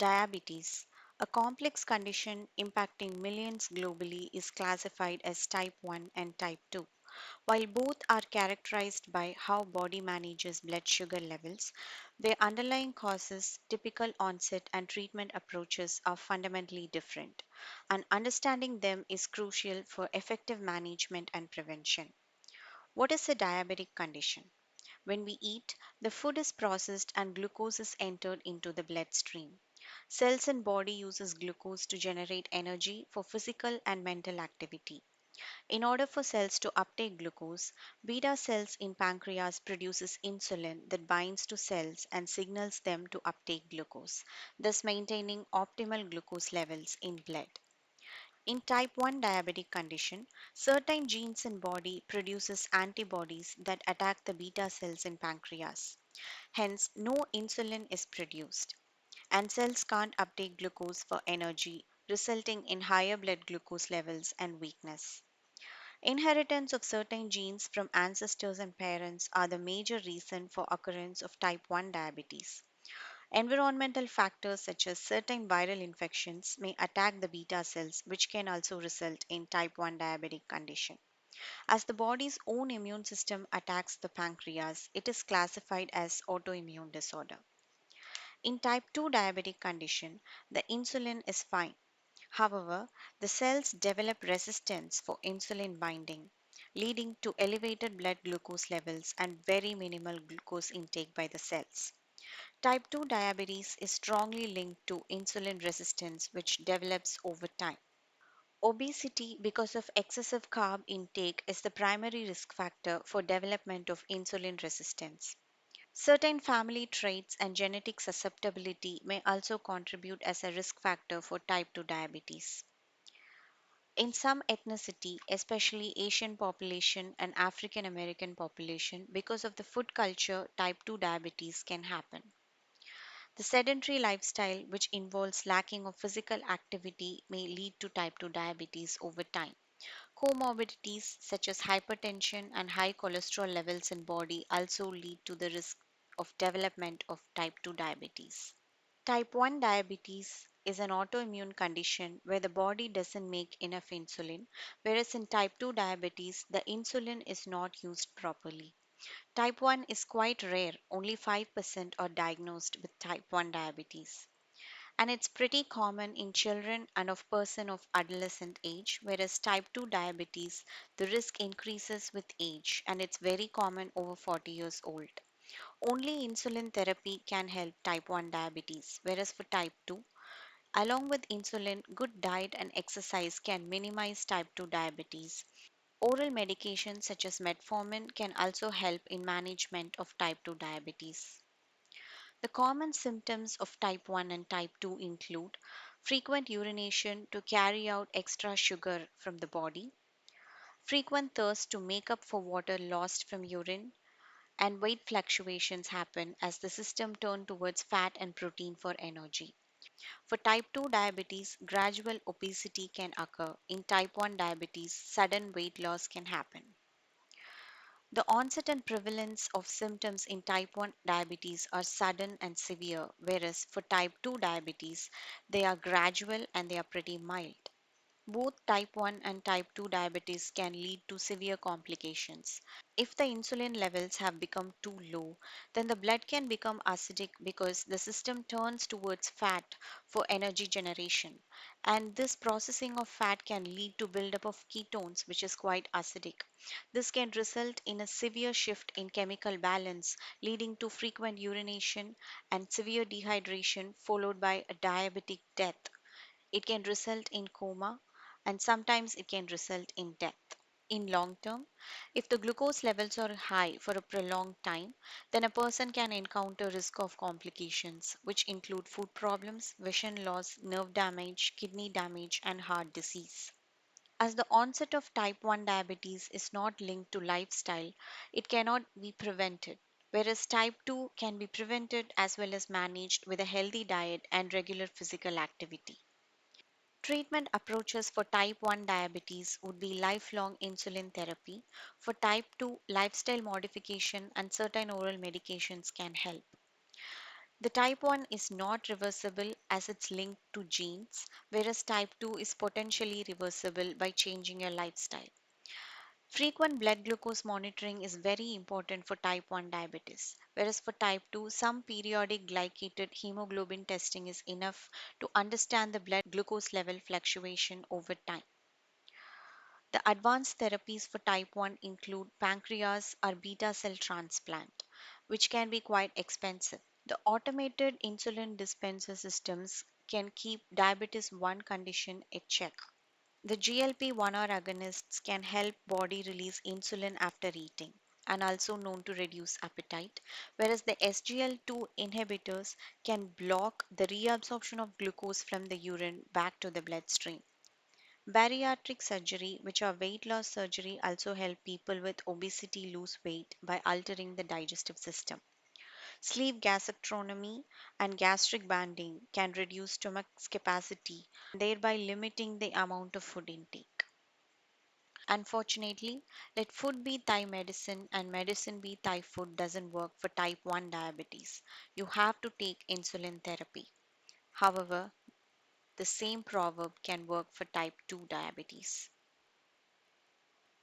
Diabetes, a complex condition impacting millions globally, is classified as type 1 and type 2. While both are characterized by how body manages blood sugar levels, their underlying causes, typical onset and treatment approaches are fundamentally different, and understanding them is crucial for effective management and prevention. What is a diabetic condition? When we eat, the food is processed and glucose is entered into the bloodstream. Cells in body uses glucose to generate energy for physical and mental activity. In order for cells to uptake glucose, beta cells in pancreas produces insulin that binds to cells and signals them to uptake glucose, thus maintaining optimal glucose levels in blood. In type 1 diabetic condition, certain genes in body produces antibodies that attack the beta cells in pancreas. Hence, no insulin is produced, and cells can't uptake glucose for energy, resulting in higher blood glucose levels and weakness. Inheritance of certain genes from ancestors and parents are the major reason for occurrence of type 1 diabetes. Environmental factors such as certain viral infections may attack the beta cells, which can also result in type 1 diabetic condition. As the body's own immune system attacks the pancreas, it is classified as autoimmune disorder. In type 2 diabetic condition, the insulin is fine. However, the cells develop resistance for insulin binding, leading to elevated blood glucose levels and very minimal glucose intake by the cells. Type 2 diabetes is strongly linked to insulin resistance, which develops over time. Obesity, because of excessive carb intake, is the primary risk factor for development of insulin resistance. Certain family traits and genetic susceptibility may also contribute as a risk factor for type 2 diabetes. In some ethnicity, especially Asian population and African American population, because of the food culture, type 2 diabetes can happen. The sedentary lifestyle, which involves lacking of physical activity, may lead to type 2 diabetes over time. Comorbidities such as hypertension and high cholesterol levels in body also lead to the risk of development of type 2 diabetes. Type 1 diabetes is an autoimmune condition where the body doesn't make enough insulin, whereas in type 2 diabetes, the insulin is not used properly. Type 1 is quite rare, only 5% are diagnosed with type 1 diabetes. And it's pretty common in children and of person of adolescent age, whereas type 2 diabetes, the risk increases with age and it's very common over 40 years old. Only insulin therapy can help type 1 diabetes, whereas for type 2, along with insulin, good diet and exercise can minimize type 2 diabetes. Oral medications such as metformin can also help in management of type 2 diabetes. The common symptoms of type 1 and type 2 include frequent urination to carry out extra sugar from the body, frequent thirst to make up for water lost from urine, and weight fluctuations happen as the system turns towards fat and protein for energy. For type 2 diabetes, gradual obesity can occur. In type 1 diabetes, sudden weight loss can happen. The onset and prevalence of symptoms in type 1 diabetes are sudden and severe, whereas for type 2 diabetes, they are gradual and they are pretty mild. Both type 1 and type 2 diabetes can lead to severe complications. If the insulin levels have become too low, then the blood can become acidic because the system turns towards fat for energy generation. And this processing of fat can lead to buildup of ketones, which is quite acidic. This can result in a severe shift in chemical balance, leading to frequent urination and severe dehydration, followed by a diabetic death. It can result in coma and sometimes it can result in death. In long term, if the glucose levels are high for a prolonged time, then a person can encounter risk of complications which include food problems, vision loss, nerve damage, kidney damage and heart disease. As the onset of type 1 diabetes is not linked to lifestyle, it cannot be prevented, whereas type 2 can be prevented as well as managed with a healthy diet and regular physical activity. Treatment approaches for type 1 diabetes would be lifelong insulin therapy. For type 2, lifestyle modification and certain oral medications can help. The type 1 is not reversible as it's linked to genes, whereas type 2 is potentially reversible by changing your lifestyle. Frequent blood glucose monitoring is very important for type 1 diabetes, whereas for type 2, some periodic glycated hemoglobin testing is enough to understand the blood glucose level fluctuation over time. The advanced therapies for type 1 include pancreas or beta cell transplant, which can be quite expensive. The automated insulin dispenser systems can keep diabetes 1 condition in check. The GLP-1 or agonists can help body release insulin after eating and also known to reduce appetite, whereas the SGL2 inhibitors can block the reabsorption of glucose from the urine back to the bloodstream. Bariatric surgery, which are weight loss surgery, also help people with obesity lose weight by altering the digestive system. Sleeve gastrectomy and gastric banding can reduce stomach's capacity, thereby limiting the amount of food intake. Unfortunately, let food be Thai medicine and medicine be Thai food doesn't work for type 1 diabetes. You have to take insulin therapy. However, the same proverb can work for type 2 diabetes.